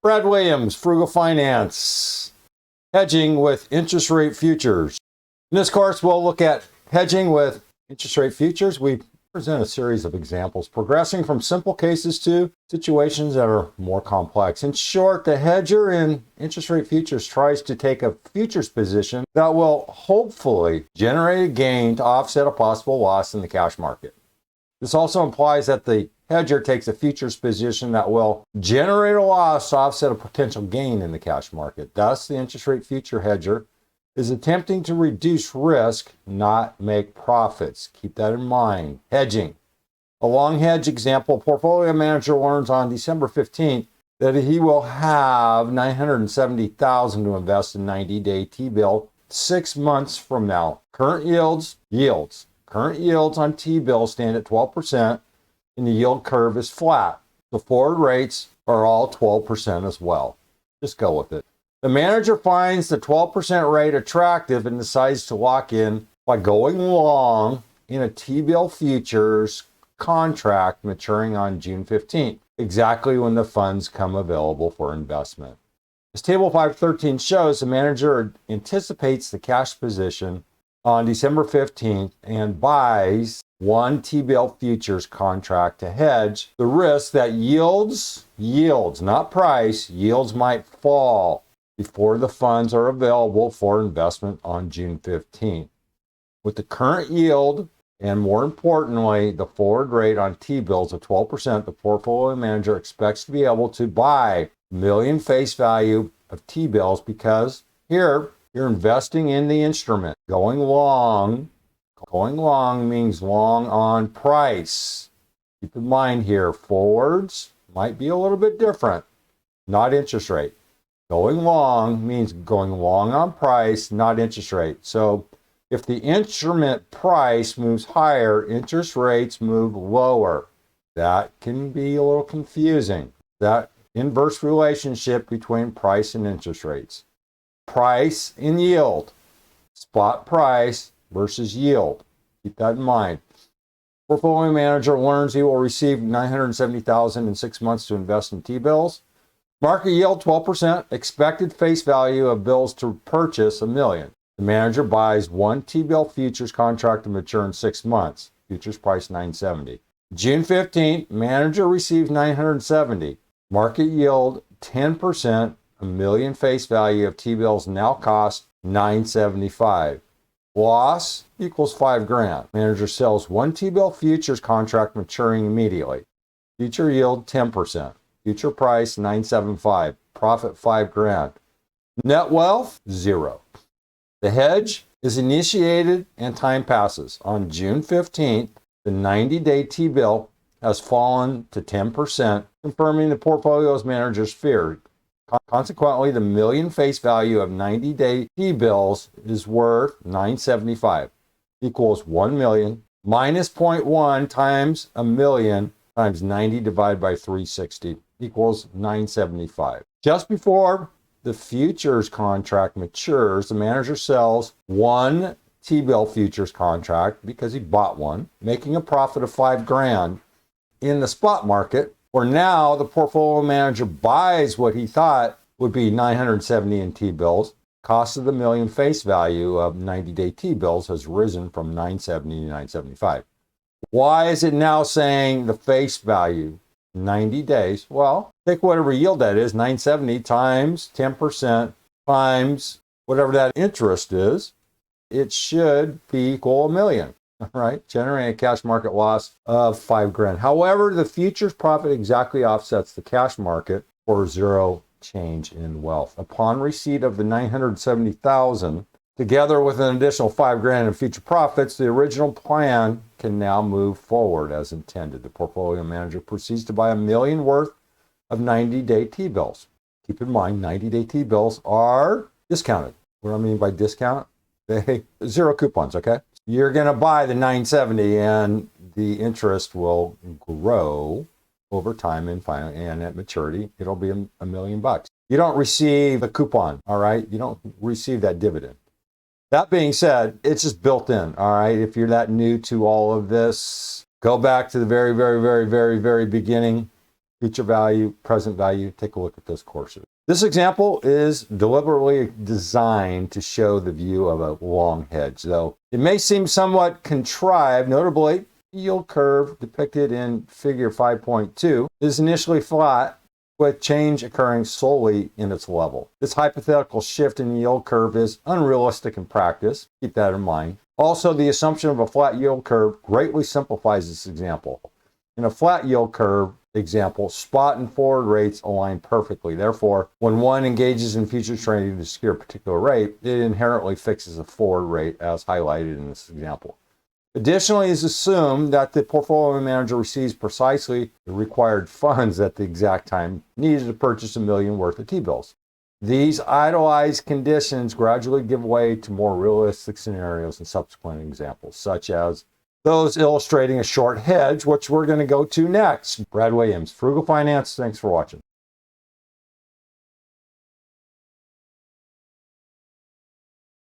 Brad Williams, Frugal Finance, hedging with interest rate futures. In this course, we'll look at hedging with interest rate futures. We present a series of examples, progressing from simple cases to situations that are more complex. In short, the hedger in interest rate futures tries to take a futures position that will hopefully generate a gain to offset a possible loss in the cash market. This also implies that the hedger takes a futures position that will generate a loss to offset a potential gain in the cash market. Thus, the interest rate future hedger is attempting to reduce risk, not make profits. Keep that in mind. Hedging. A long hedge example, portfolio manager learns on December 15th that he will have $970,000 to invest in 90-day T-bill 6 months from now. Current yields on T-bills stand at 12%, and the yield curve is flat. The forward rates are all 12% as well. Just go with it. The manager finds the 12% rate attractive and decides to lock in by going long in a T-bill futures contract maturing on June 15th, exactly when the funds come available for investment. As Table 513 shows, the manager anticipates the cash position on December 15th and buys one T-bill futures contract to hedge the risk that yields, not price, yields might fall before the funds are available for investment on June 15th. With the current yield and, more importantly, the forward rate on T-bills of 12%, the portfolio manager expects to be able to buy $1 million face value of T-bills because here you're investing in the instrument. Going long means long on price. Keep in mind here, forwards might be a little bit different, not interest rate. Going long means going long on price, not interest rate. So if the instrument price moves higher, interest rates move lower. That can be a little confusing. That inverse relationship between price and interest rates. Price and yield. Spot price versus yield. Keep that in mind. Portfolio manager learns he will receive $970,000 in 6 months to invest in T-bills. Market yield 12%. Expected face value of bills to purchase $1 million. The manager buys one T-bill futures contract to mature in 6 months. Futures price $970. June 15th, manager receives $970. Market yield 10%. $1 million face value of T-bills now cost $975. Loss equals $5,000. Manager sells one T-bill futures contract maturing immediately. Future yield 10%. Future price $975. Profit $5,000. Net wealth 0. The hedge is initiated and time passes. On June 15th, the 90-day T-bill has fallen to 10%, confirming the portfolio's manager's fear. Consequently, the $1 million face value of 90-day T-bills is worth $975, equals $1 million, minus 0.1 times $1 million times 90 divided by 360, equals $975. Just before the futures contract matures, the manager sells one T-bill futures contract because he bought one, making a profit of $5,000 in the spot market. Or now the portfolio manager buys what he thought would be $970 in T-bills. Cost of the $1 million face value of 90-day T-bills has risen from $970 to $975. Why is it now saying the face value 90 days? Well, take whatever yield that is, 970 times 10% times whatever that interest is. It should be equal $1 million. All right, generating a cash market loss of $5,000. However, the futures profit exactly offsets the cash market for 0 change in wealth. Upon receipt of the $970,000, together with an additional $5,000 in future profits, the original plan can now move forward as intended. The portfolio manager proceeds to buy $1 million worth of 90-day T-bills. Keep in mind, 90-day T-bills are discounted. What do I mean by discount? They 0 coupons, okay? You're going to buy the $970 and the interest will grow over time and at maturity, it'll be $1 million. You don't receive a coupon, all right? You don't receive that dividend. That being said, it's just built in, all right? If you're that new to all of this, go back to the very, very, very, very, very beginning. future value, present value. Take a look at those courses. This example is deliberately designed to show the view of a long hedge, though it may seem somewhat contrived. Notably, the yield curve depicted in figure 5.2 is initially flat, with change occurring solely in its level. This hypothetical shift in the yield curve is unrealistic in practice. Keep that in mind. Also, the assumption of a flat yield curve greatly simplifies this example. In a flat yield curve example, spot and forward rates align perfectly. Therefore, when one engages in futures trading to secure a particular rate, it inherently fixes a forward rate as highlighted in this example. Additionally, it is assumed that the portfolio manager receives precisely the required funds at the exact time needed to purchase $1 million worth of T-bills. These idealized conditions gradually give way to more realistic scenarios in subsequent examples, such as those illustrating a short hedge, which we're going to go to next. Brad Williams, Frugal Finance. Thanks for watching.